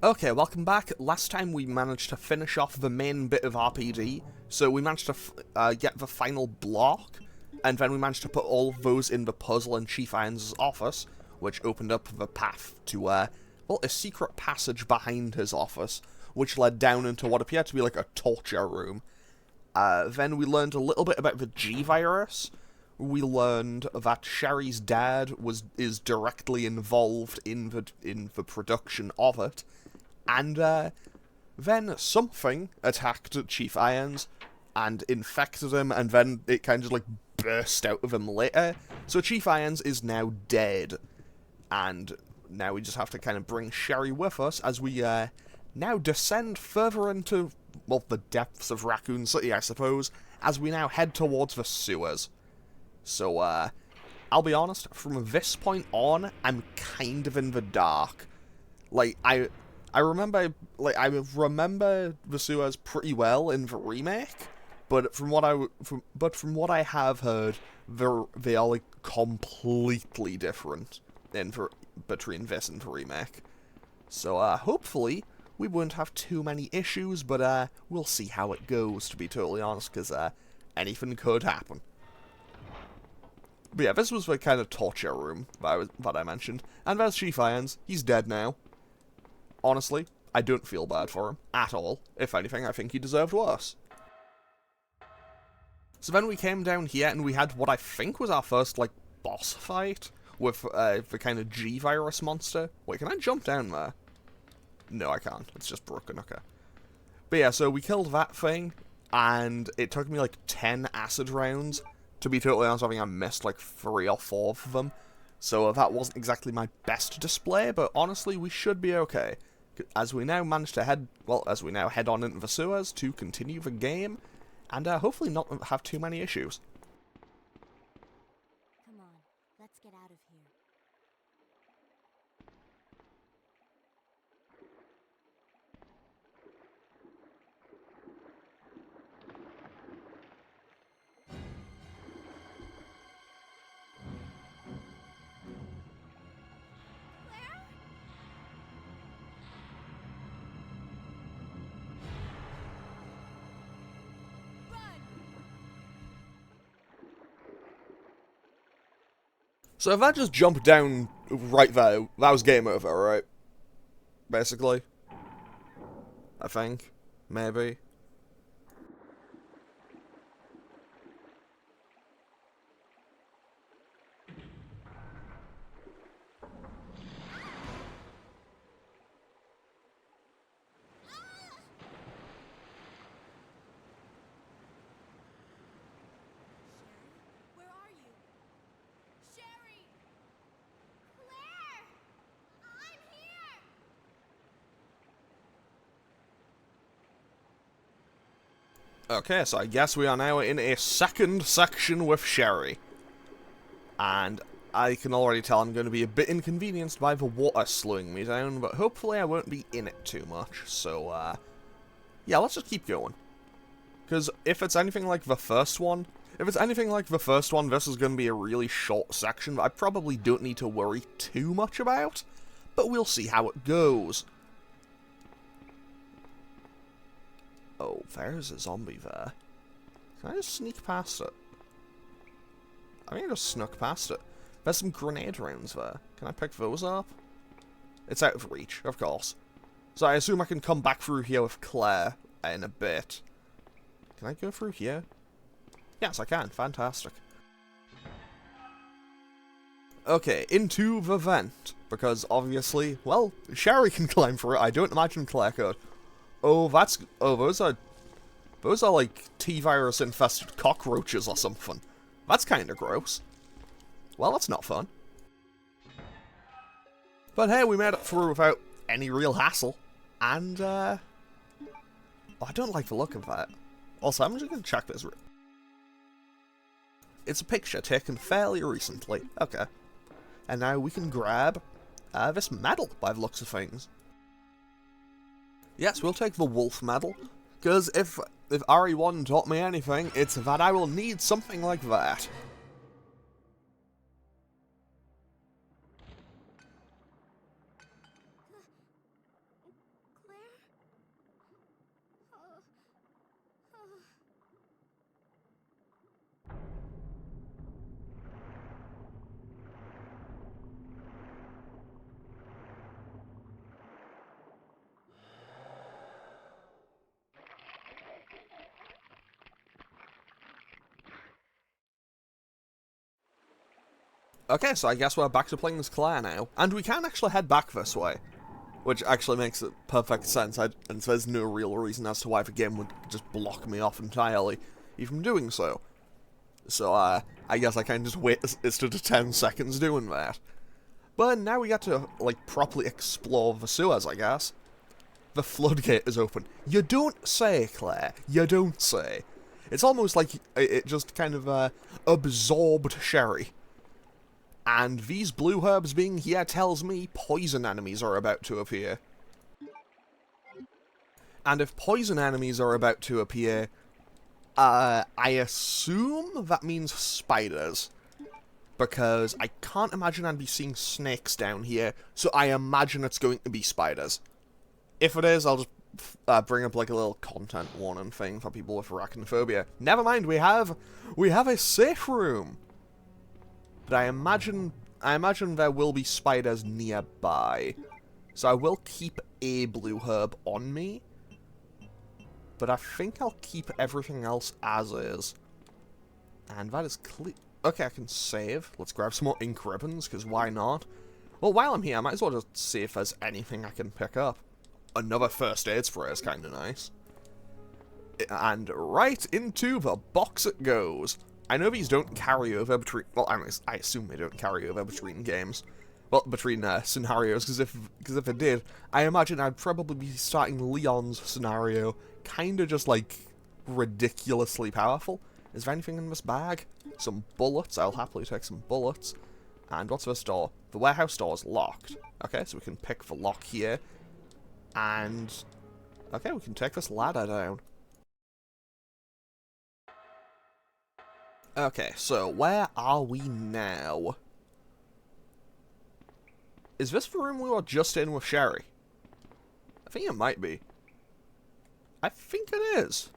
Okay, welcome back. Last time we managed to finish off the main bit of RPD, so we managed to get the final block, and then we managed to put all of those in the puzzle in Chief Irons' office, which opened up the path to, well, a secret passage behind his office, which led down into what appeared to be like a torture room. Then we learned a little bit about the G-Virus. We learned that Sherry's dad is directly involved in the production of it. And then something attacked Chief Irons and infected him, and then it kind of like burst out of him later. So Chief Irons is now dead. And now we just have to kind of bring Sherry with us as we now descend further into, well, the depths of Raccoon City, I suppose, as we now head towards the sewers. So, I'll be honest, from this point on, I'm kind of in the dark. Like, I remember the sewers pretty well in the remake, but from what I have heard, they are like completely different between this and the remake. So hopefully we won't have too many issues, but we'll see how it goes. To be totally honest, because anything could happen. But yeah, this was the kind of torture room that I mentioned. And there's Chief Irons. He's dead now. Honestly, I don't feel bad for him at all. If anything, I think he deserved worse. So then we came down here and we had what I think was our first, like, boss fight with the kind of G-Virus monster. Wait, can I jump down there? No, I can't. It's just broken, okay. But yeah, so we killed that thing, and it took me like 10 acid rounds. To be totally honest, I think I missed like 3 or 4 of them. So that wasn't exactly my best display, but honestly, we should be okay. As we now manage to head on into the sewers to continue the game, and hopefully not have too many issues. Come on, let's get out of here. So if I just jumped down right there, that was game over, right? Basically. I think. Maybe. Where are you? Sherry! Claire! I'm here! Okay, so I guess we are now in a second section with Sherry. And I can already tell I'm going to be a bit inconvenienced by the water slowing me down, but hopefully I won't be in it too much. So, yeah, let's just keep going. Because if it's anything like the first one, this is going to be a really short section that I probably don't need to worry too much about, but we'll see how it goes. Oh, there's a zombie there. Can I just sneak past it? I think I just snuck past it. There's some grenade rounds there. Can I pick those up? It's out of reach, of course. So I assume I can come back through here with Claire in a bit. Can I go through here? Yes, I can. Fantastic. Okay, into the vent. Because obviously, well, Sherry can climb through it. I don't imagine Claire could. Oh, those are like T-virus infested cockroaches or something. That's kind of gross. Well, that's not fun. But hey, we made it through without any real hassle. And, oh, I don't like the look of that. Also, I'm just gonna check this. It's a picture taken fairly recently. Okay. And now we can grab this medal by the looks of things. Yes, we'll take the wolf medal, because if RE1 taught me anything, it's that I will need something like that. Okay, so I guess we're back to playing as Claire now. And we can actually head back this way. Which actually makes perfect sense, and there's no real reason as to why the game would just block me off entirely, even doing so. So, I guess I can just wait instead of 10 seconds doing that. But now we get to, like, properly explore the sewers, I guess. The floodgate is open. You don't say, Claire. You don't say. It's almost like it just kind of, absorbed Sherry. And these blue herbs being here tells me poison enemies are about to appear. And if poison enemies are about to appear, I assume that means spiders. Because I can't imagine I'd be seeing snakes down here, so I imagine it's going to be spiders. If it is, I'll just bring up like a little content warning thing for people with arachnophobia. Never mind, we have a safe room. But I imagine there will be spiders nearby. So I will keep a blue herb on me. But I think I'll keep everything else as is. And that is clear. Okay, I can save. Let's grab some more ink ribbons, because why not? Well, while I'm here, I might as well just see if there's anything I can pick up. Another first aid spray is kind of nice. And right into the box it goes. I know these don't carry over between... Well, I assume they don't carry over between games. Well, between scenarios, because if they did, I imagine I'd probably be starting Leon's scenario kind of just, like, ridiculously powerful. Is there anything in this bag? Some bullets. I'll happily take some bullets. And what's this door? The warehouse door is locked. Okay, so we can pick the lock here. And... okay, we can take this ladder down. Okay, so where are we now? Is this the room we were just in with Sherry? I think it might be. I think it is.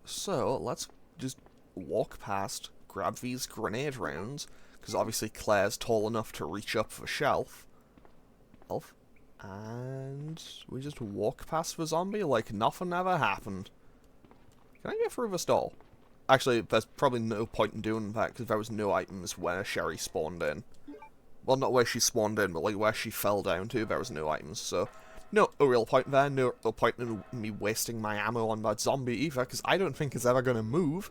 So, let's just walk past, grab these grenade rounds, because obviously Claire's tall enough to reach up the shelf. And we just walk past the zombie like nothing ever happened. Can I get through this door? Actually, there's probably no point in doing that, because there was no items where Sherry spawned in. Well, not where she spawned in, but like where she fell down to, there was no items, so... no real point there, no real point in me wasting my ammo on that zombie either, because I don't think it's ever going to move.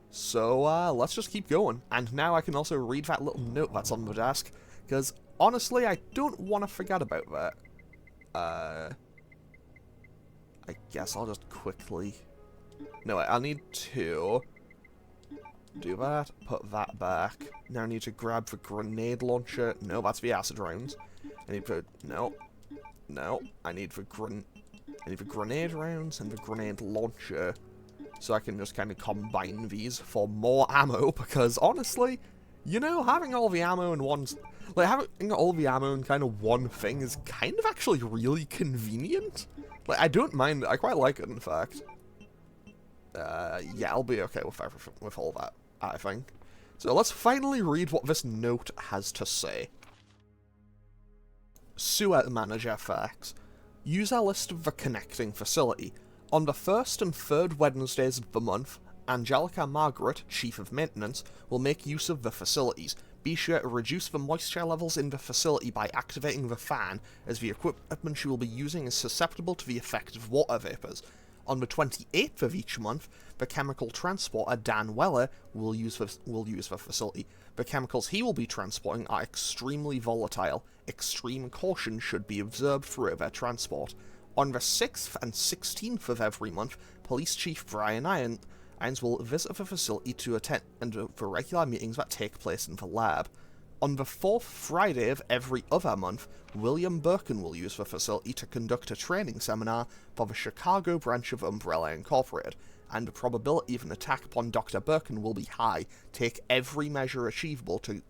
So, let's just keep going. And now I can also read that little note that's on the desk, because honestly, I don't want to forget about that. I guess I'll just quickly... no, wait, I'll need to do that, put that back. Now I need to grab the grenade launcher. No, that's the acid rounds. I need to... no. I need the grenade rounds and the grenade launcher. So I can just kind of combine these for more ammo, because honestly, you know, having all the ammo in one... like, having all the ammo in kind of one thing is kind of actually really convenient. Like, I don't mind it. I quite like it, in fact. Yeah, I'll be okay with everything, with all that, I think. So let's finally read what this note has to say. Sewer Manager Facts. User list of the connecting facility. On the first and third Wednesdays of the month, Angelica Margaret, Chief of Maintenance, will make use of the facilities. Be sure to reduce the moisture levels in the facility by activating the fan, as the equipment she will be using is susceptible to the effect of water vapours. On the 28th of each month, the chemical transporter Dan Weller will use the facility. The chemicals he will be transporting are extremely volatile. Extreme caution should be observed throughout their transport. On the 6th and 16th of every month, Police Chief Brian Irons will visit the facility to attend the regular meetings that take place in the lab. On the 4th Friday of every other month, William Birkin will use the facility to conduct a training seminar for the Chicago branch of Umbrella Incorporated, and the probability of an attack upon Dr. Birkin will be high. Take every measure achievable to...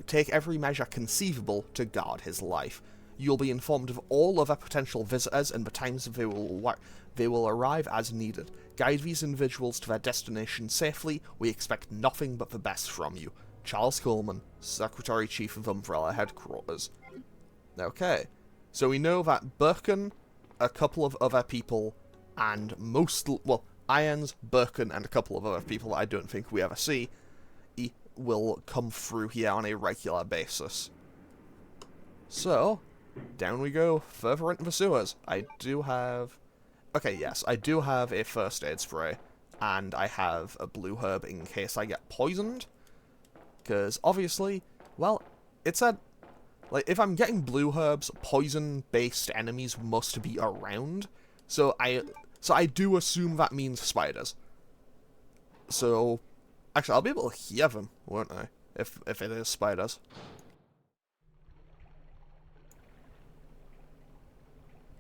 take every measure conceivable to guard his life. You'll be informed of all other potential visitors and the times they will arrive as needed. Guide these individuals to their destination safely. We expect nothing but the best from you. Charles Coleman, Secretary-Chief of Umbrella Headquarters. Okay, so we know that Birkin, a couple of other people, and Irons, Birkin, and a couple of other people that I don't think we ever see, will come through here on a regular basis. So, down we go, further into the sewers. I do have... Okay, yes, I do have a first aid spray, and I have a blue herb in case I get poisoned. Because, obviously, well, it said, like, if I'm getting blue herbs, poison-based enemies must be around. So I do assume that means spiders. So, actually, I'll be able to hear them, won't I? If it is spiders.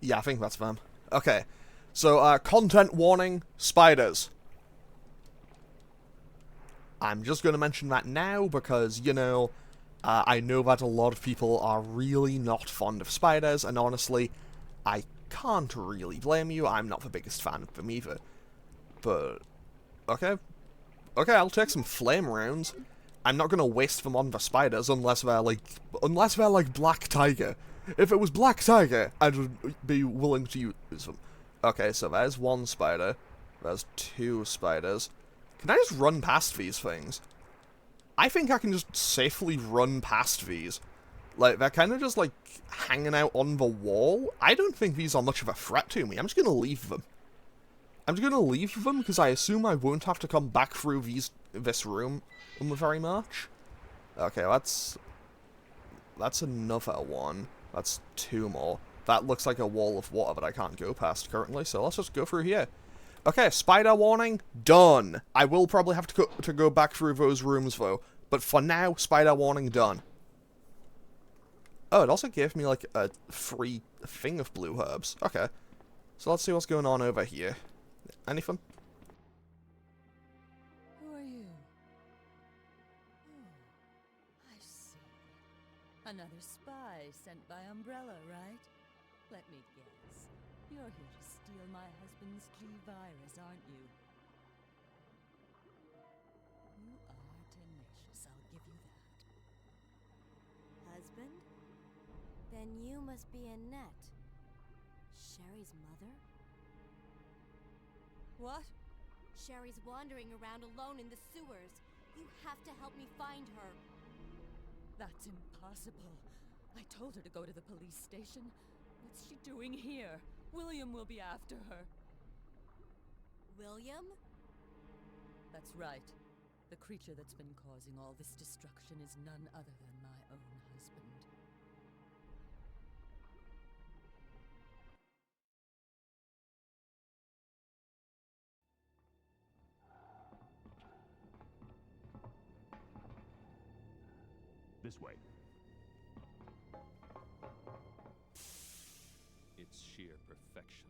Yeah, I think that's them. Okay. So, content warning, spiders. I'm just going to mention that now because, you know, I know that a lot of people are really not fond of spiders, and honestly, I can't really blame you. I'm not the biggest fan of them either. But, okay. Okay, I'll take some flame rounds. I'm not going to waste them on the spiders unless they're like Black Tiger. If it was Black Tiger, I'd be willing to use them. Okay, so there's one spider. There's two spiders. Can I just run past these things? I think I can just safely run past these. Like, they're kind of just, like, hanging out on the wall. I don't think these are much of a threat to me. I'm just going to leave them. I'm just going to leave them because I assume I won't have to come back through this room very much. Okay, that's another one. That's two more. That looks like a wall of water that I can't go past currently, so let's just go through here. Okay, spider warning, done. I will probably have to go back through those rooms, though. But for now, spider warning, done. Oh, it also gave me, like, a free thing of blue herbs. Okay. So let's see what's going on over here. Anything? Who are you? Oh, I see. Another spy sent by Umbrella, right? Let me guess. You're here to steal my husband's G-Virus, aren't you? You are tenacious, I'll give you that. Husband? Then you must be Annette. Sherry's mother? What? Sherry's wandering around alone in the sewers. You have to help me find her. That's impossible. I told her to go to the police station. What's she doing here? William will be after her. William? That's right. The creature that's been causing all this destruction is none other than my own husband. This way. It's sheer perfection.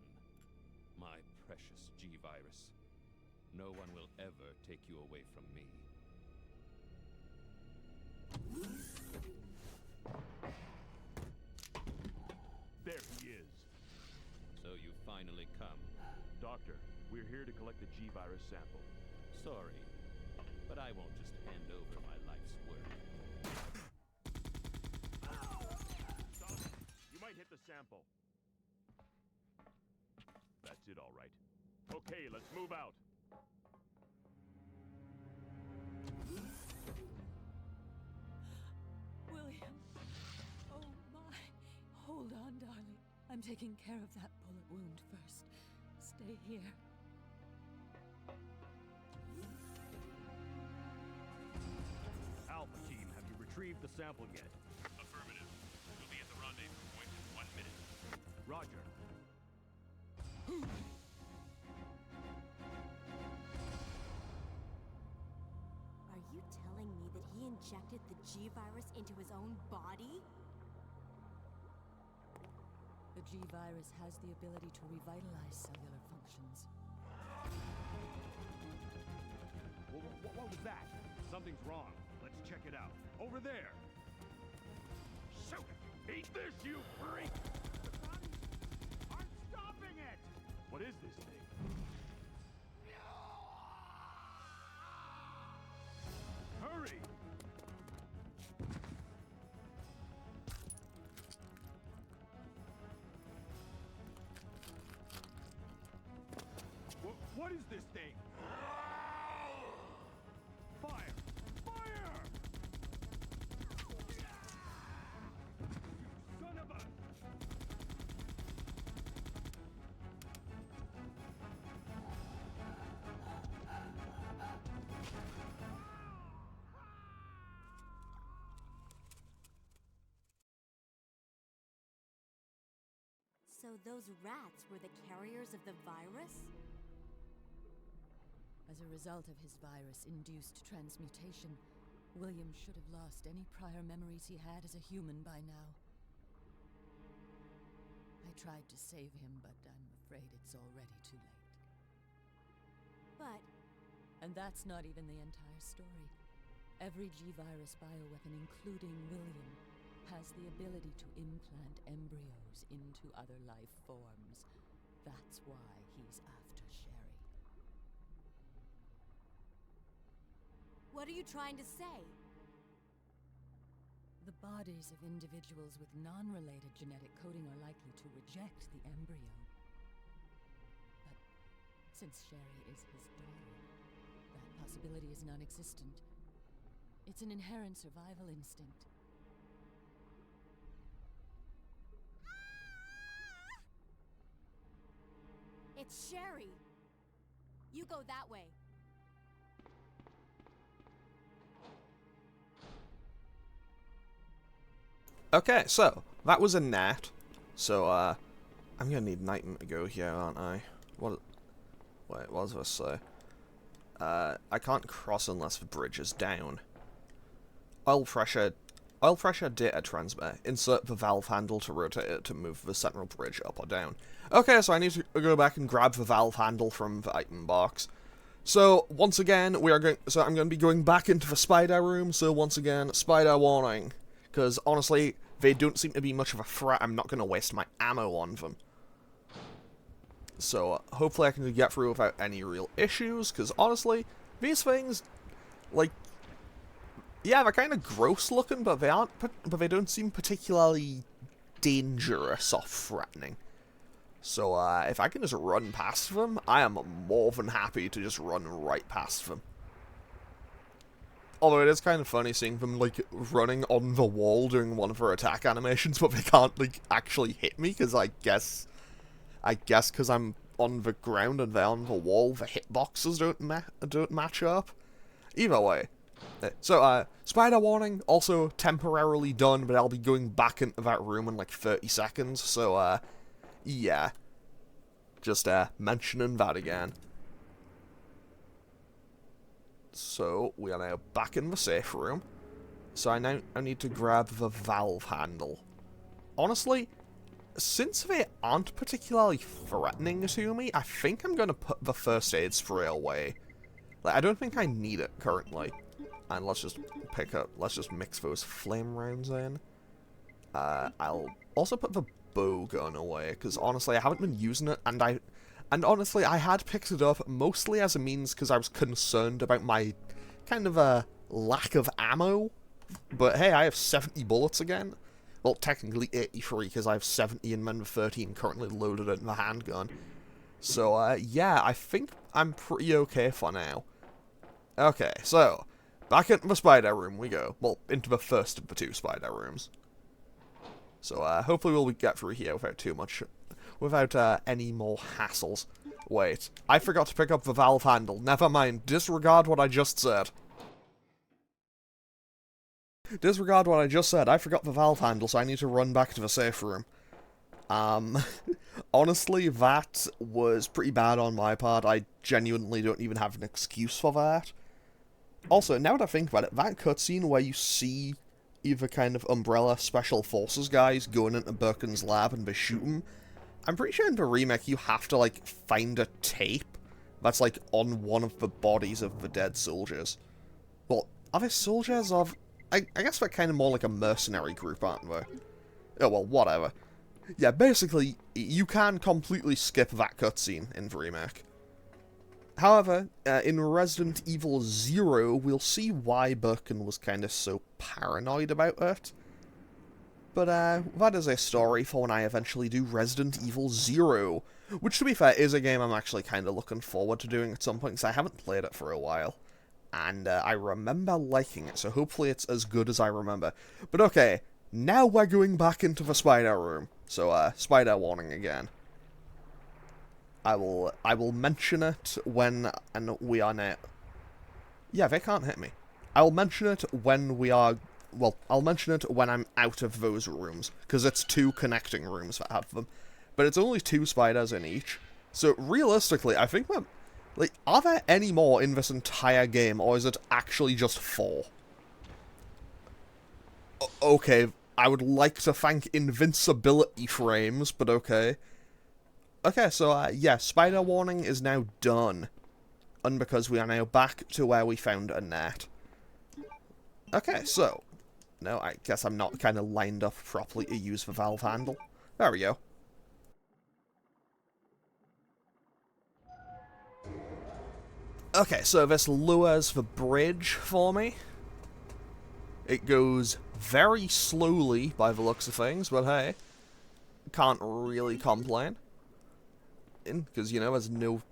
My precious G-Virus. No one will ever take you away from me. There he is. So you finally come. Doctor, we're here to collect the G-Virus sample. Sorry, but I won't just hand over my life's work. Stop! You might hit the sample. That's it, all right. Okay, let's move out. William! Oh my! Hold on, darling. I'm taking care of that bullet wound first. Stay here. Alpha team, have you retrieved the sample yet? Affirmative. We'll be at the rendezvous point in 1 minute. Roger. Are you telling me that he injected the G-Virus into his own body? The G-Virus has the ability to revitalize cellular functions. What was that? Something's wrong. Let's check it out. Over there! Shoot it! Eat this, you freak! I'm stopping it! What is this thing? Hurry! What is this thing? Fire! Fire! So those rats were the carriers of the virus? As a result of his virus-induced transmutation, William should have lost any prior memories he had as a human by now. I tried to save him, but I'm afraid it's already too late. But And that's not even the entire story. Every G-Virus bioweapon, including William, has the ability to implant embryos into other life forms. That's why he's after Sherry. what are you trying to say? The bodies of individuals with non-related genetic coding are likely to reject the embryo. But since Sherry is his daughter, that possibility is non-existent. It's an inherent survival instinct. It's Sherry. You go that way. Okay, so that was a gnat. So I'm gonna need an item to go here, aren't I? What? Wait, what does this say? I can't cross unless the bridge is down. Oil pressure data transmitter. Insert the valve handle to rotate it to move the central bridge up or down. Okay, so I need to go back and grab the valve handle from the item box. So once again, I'm going to be going back into the spider room. So once again, spider warning, because honestly, they don't seem to be much of a threat. I'm not going to waste my ammo on them. So hopefully I can get through without any real issues, because honestly, these things, like, yeah, they're kind of gross looking, but they don't seem particularly dangerous or threatening. So if I can just run past them, I am more than happy to just run right past them. Although it is kind of funny seeing them, like, running on the wall doing one of their attack animations, but they can't, like, actually hit me, because I guess because I'm on the ground and they're on the wall, the hitboxes don't match up. Either way. So, spider warning, also temporarily done, but I'll be going back into that room in, like, 30 seconds, so, yeah. Just, mentioning that again. So, we are now back in the safe room. So I need to grab the valve handle. Honestly, since they aren't particularly threatening to me, I think I'm going to put the first aid spray away. Like, I don't think I need it currently. And let's just mix those flame rounds in. I'll also put the bow gun away, because honestly, I haven't been using it, and honestly, I had picked it up mostly as a means because I was concerned about my kind of lack of ammo. But hey, I have 70 bullets again. Well, technically 83, because I have 70 and then 13 currently loaded in the handgun. So, yeah, I think I'm pretty okay for now. Okay, so, back into the spider room we go. Well, into the first of the two spider rooms. So, hopefully we'll get through here without any more hassles. Wait, I forgot to pick up the valve handle. Never mind, disregard what I just said. Disregard what I just said. I forgot the valve handle, so I need to run back to the safe room. Honestly, that was pretty bad on my part. I genuinely don't even have an excuse for that. Also, now that I think about it, that cutscene where you see either kind of Umbrella Special Forces guys going into Birkin's lab and they shoot him, I'm pretty sure in the remake you have to, like, find a tape that's, like, on one of the bodies of the dead soldiers. Well, are they soldiers of... I guess they're kind of more like a mercenary group, aren't they? Oh, well, whatever. Yeah, basically, you can completely skip that cutscene in the remake. However, in Resident Evil 0, we'll see why Birkin was kind of so paranoid about it. But, that is a story for when I eventually do Resident Evil 0. Which, to be fair, is a game I'm actually kind of looking forward to doing at some point, because I haven't played it for a while. And I remember liking it, so hopefully it's as good as I remember. But okay, now we're going back into the spider room. So, spider warning again. I will mention it when we are now... Yeah, they can't hit me. I'll mention it when we are... Well, I'll mention it when I'm out of those rooms, because it's two connecting rooms that have them. but it's only 2 spiders in each. So realistically, I think that, like, are there any more in this entire game, or is it actually just 4? Okay, I would like to thank invincibility frames, but okay. Okay, so, yeah, spider warning is now done. And because we are now back to where we found a net. Okay, so... No, I guess I'm not kind of lined up properly to use the valve handle. There we go. Okay, so this lowers the bridge for me. It goes very slowly by the looks of things, but hey, can't really complain. Because, you know, there's no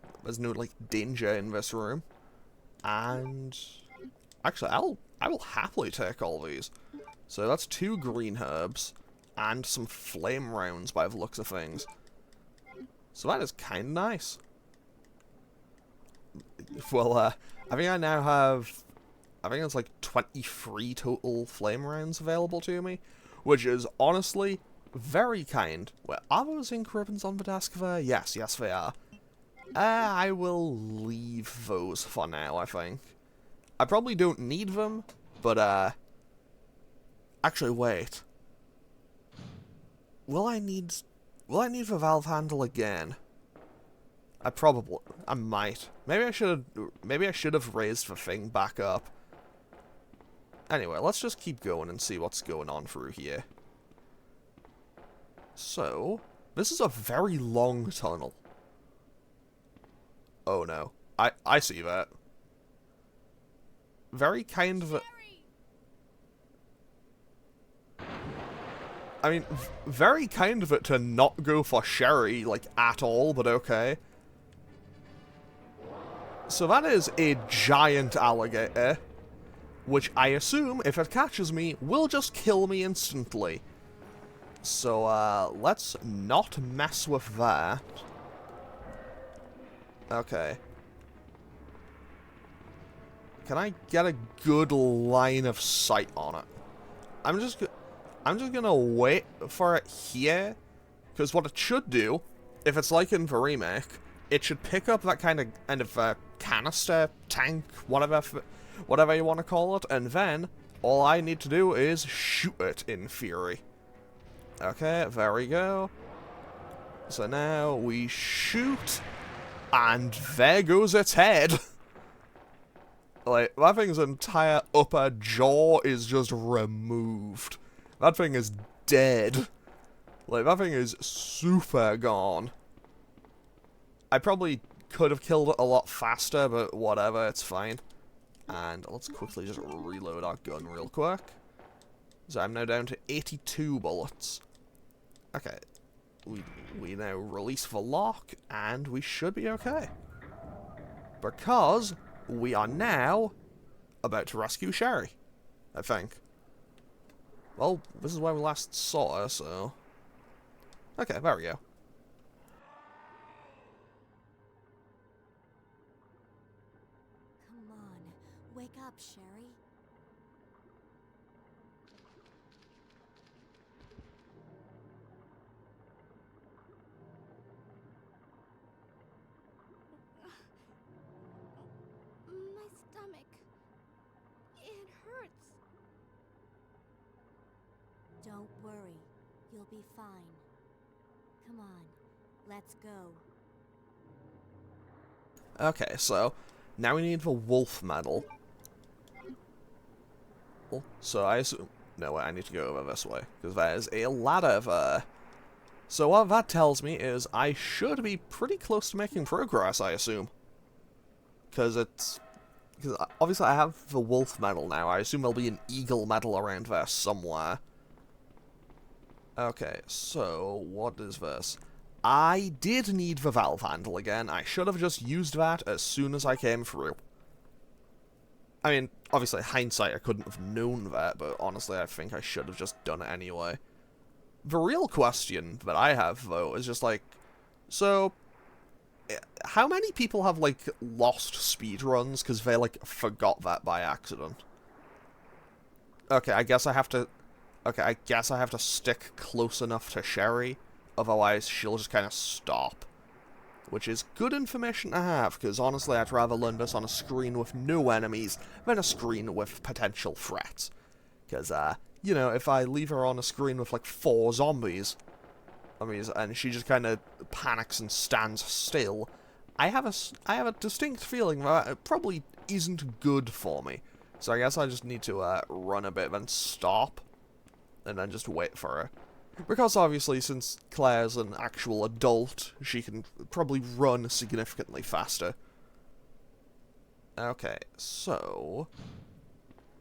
like danger in this room. And actually, I will happily take all these. So that's 2 green herbs and some flame rounds by the looks of things. So that is kind of nice. Well, I think I now have, I think it's like 23 total flame rounds available to me, which is honestly very kind. Where are those ink ribbons on the desk there? Yes, they are. I will leave those for now, I think. I probably don't need them, but, actually, wait. Will I need the valve handle again? I might. Maybe I should have raised the thing back up. Anyway, let's just keep going and see what's going on through here. So, this is a very long tunnel. Oh no. I see that. Very kind of a... I mean, very kind of it to not go for Sherry, like, at all, but okay. So that is a giant alligator, which I assume, if it catches me, will just kill me instantly. So, let's not mess with that. Okay. Can I get a good line of sight on it? I'm just gonna wait for it here, because what it should do, if it's like in the remake, it should pick up that kind of canister, tank, whatever you want to call it, and then all I need to do is shoot it in theory. Okay, there we go. So now we shoot, and there goes its head. Like, that thing's entire upper jaw is just removed. That thing is dead. Like, that thing is super gone. I probably could have killed it a lot faster, but whatever, it's fine. And let's quickly just reload our gun real quick. So I'm now down to 82 bullets. Okay. We now release the lock, and we should be okay. Because we are now about to rescue Sherry, I think. Well, this is where we last saw her, so... Okay, there we go. Come on, wake up, Sherry. My stomach. It hurts. Don't worry, you'll be fine. Come on, let's go. Okay, so now we need the wolf medal. So I assume... No, wait, I need to go over this way, because there's a ladder there. So what that tells me is I should be pretty close to making progress, I assume. Because obviously I have the wolf medal now. I assume there'll be an eagle medal around there somewhere. Okay, so what is this? I did need the valve handle again. I should have just used that as soon as I came through. I mean, obviously, hindsight, I couldn't have known that, but honestly, I think I should have just done it anyway. The real question that I have, though, is just like, so, how many people have, like, lost speedruns because they, like, forgot that by accident? Okay, I guess I have to stick close enough to Sherry otherwise she'll just kind of stop. Which is good information to have, because honestly I'd rather learn this on a screen with no enemies than a screen with potential threats. Because, you know, if I leave her on a screen with like 4 zombies, and she just kind of panics and stands still, I have a distinct feeling that it probably isn't good for me. So I guess I just need to run a bit, then stop, and then just wait for her. Because obviously, since Claire's an actual adult, she can probably run significantly faster. Okay, so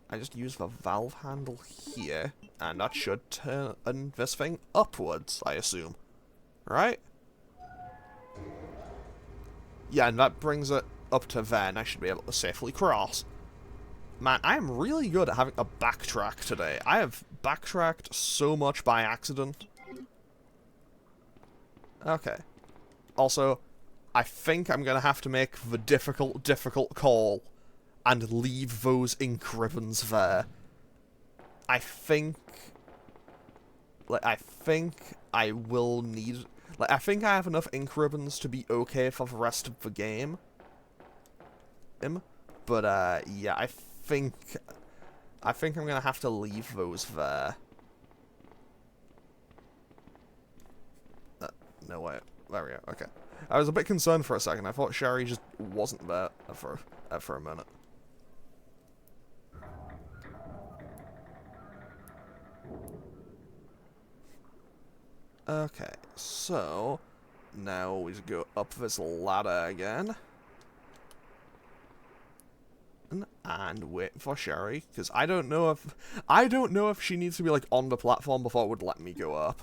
I just use the valve handle here, and that should turn this thing upwards, I assume. Right? Yeah, and that brings it up to there, and I should be able to safely cross. Man, I am really good at having a backtrack today. I have backtracked so much by accident. Okay. Also, I think I'm going to have to make the difficult call and leave those ink ribbons there. I think I will need... Like, I think I have enough ink ribbons to be okay for the rest of the game. But, yeah, I think I'm gonna have to leave those there. No way. There we go. Okay. I was a bit concerned for a second. I thought Sherry just wasn't there for a minute. Okay, so now we just go up this ladder again. And wait for Sherry, because I don't know if she needs to be like on the platform before it would let me go up.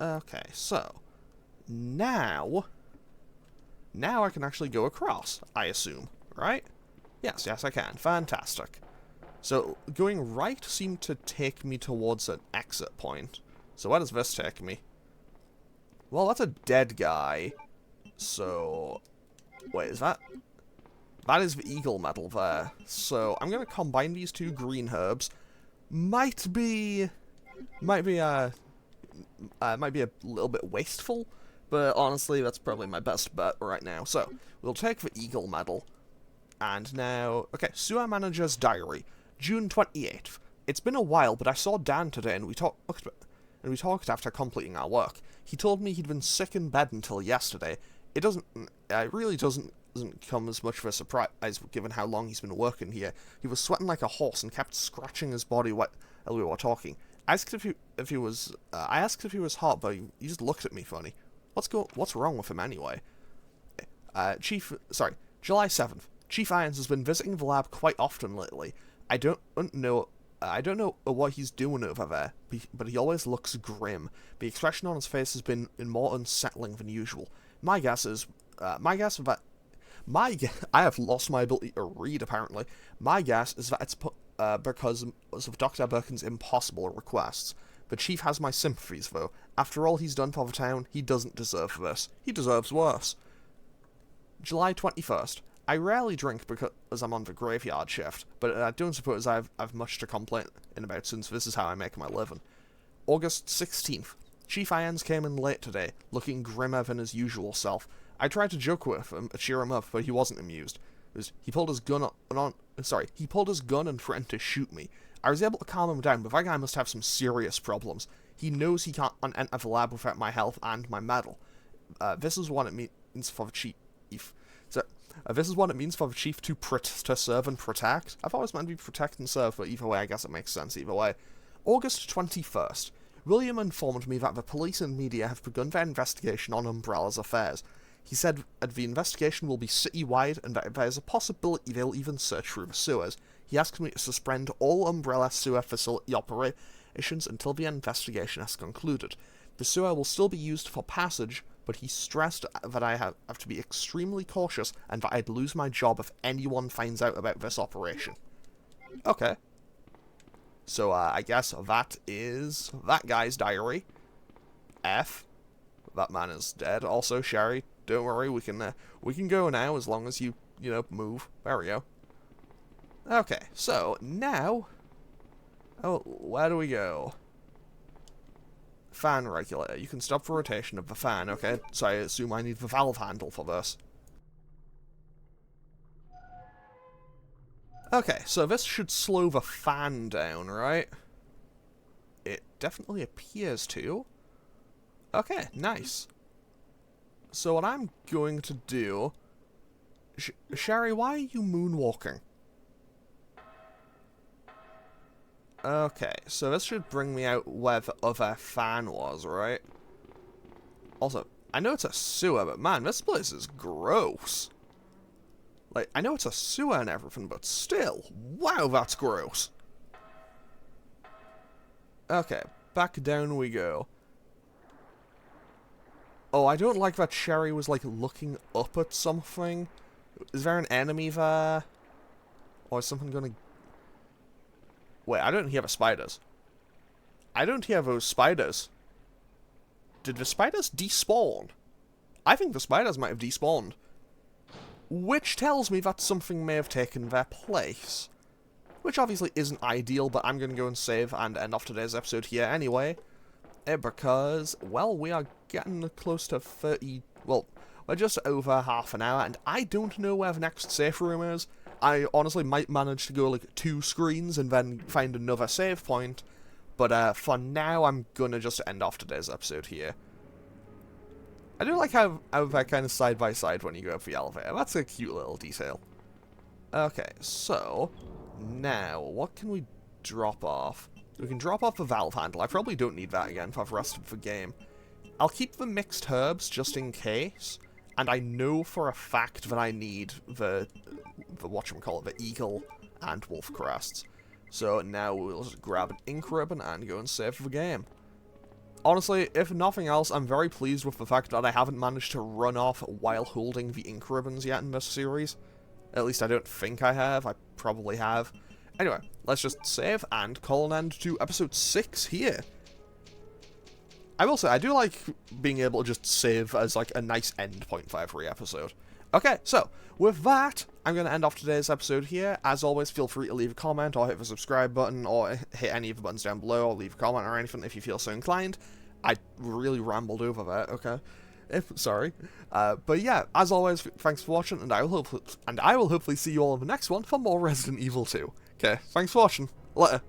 Okay, so now I can actually go across, I assume, right? Yes, I can. Fantastic. So going right seemed to take me towards an exit point. So where does this take me? Well, that's a dead guy. So, wait, is that... That is the eagle medal there. So, I'm going to combine these 2 green herbs. Might be a little bit wasteful, but honestly, that's probably my best bet right now. So, we'll take the eagle medal. And now... Okay, sewer manager's diary. June 28th. It's been a while, but I saw Dan today and we talked after completing our work. He told me he'd been sick in bed until yesterday. It really doesn't come as much of a surprise given how long he's been working here. He was sweating like a horse and kept scratching his body while we were talking. I asked if he was hot, but he just looked at me funny. What's wrong with him anyway? July 7th. Chief Irons has been visiting the lab quite often lately. I don't know what he's doing over there, but he always looks grim. The expression on his face has been more unsettling than usual. I have lost my ability to read, apparently. My guess is that it's because of Dr. Birkin's impossible requests. The Chief has my sympathies, though. After all he's done for the town, he doesn't deserve this. He deserves worse. July 21st. I rarely drink because I'm on the graveyard shift, but I don't suppose I've much to complain about since this is how I make my living. August 16th. Chief Irons came in late today, looking grimmer than his usual self. I tried to joke with him, cheer him up, but he wasn't amused. He pulled his gun and threatened to shoot me. I was able to calm him down, but that guy must have some serious problems. He knows he can't enter the lab without my health and my medal. This is what it means for the Chief. This is what it means for the Chief to serve and protect. I've always meant to be protect and serve, but either way, I guess it makes sense either way. August 21st. William informed me that the police and media have begun their investigation on Umbrella's affairs. He said that the investigation will be city-wide and that there is a possibility they'll even search through the sewers. He asked me to suspend all Umbrella sewer facility operations until the investigation has concluded. The sewer will still be used for passage, but he stressed that I have to be extremely cautious and that I'd lose my job if anyone finds out about this operation. Okay. So, I guess that is that guy's diary. F. That man is dead. Also, Sherry, don't worry, we can go now as long as you move. There we go. Okay, so now... Oh, where do we go? Fan regulator. You can stop the rotation of the fan, okay? So I assume I need the valve handle for this. Okay, so this should slow the fan down, right? It definitely appears to. Okay, nice. So what I'm going to do... Sherry, why are you moonwalking? Okay, so this should bring me out where the other fan was, right? Also, I know it's a sewer, but man, this place is gross. Like, I know it's a sewer and everything, but still, wow, that's gross. Okay, back down we go. Oh, I don't like that Sherry was, like, looking up at something. Is there an enemy there? Or is something gonna... Wait, I don't hear the spiders. I don't hear those spiders. Did the spiders despawn? I think the spiders might have despawned. Which tells me that something may have taken their place. Which obviously isn't ideal, but I'm going to go and save and end off today's episode here anyway. Because, well, we are getting close to 30... Well, we're just over half an hour, and I don't know where the next safe room is. I honestly might manage to go, like, 2 screens and then find another save point. But for now, I'm going to just end off today's episode here. I do like how they're kind of side by side when you go up the elevator. That's a cute little detail. Okay, so now what can we drop off? We can drop off the valve handle. I probably don't need that again for the rest of the game. I'll keep the mixed herbs just in case, and I know for a fact that I need the whatchamacallit, the eagle and wolf crests. So now we'll just grab an ink ribbon and go and save the game. Honestly, if nothing else, I'm very pleased with the fact that I haven't managed to run off while holding the ink ribbons yet in this series. At least I don't think I have. I probably have. Anyway, let's just save and call an end to episode 6 here. I will say, I do like being able to just save as like a nice end point for every episode. Okay, so, with that, I'm going to end off today's episode here. As always, feel free to leave a comment, or hit the subscribe button, or hit any of the buttons down below, or leave a comment or anything if you feel so inclined. I really rambled over that, okay? Sorry. But yeah, as always, thanks for watching, and I will hopefully see you all in the next one for more Resident Evil 2. Okay, thanks for watching. Later.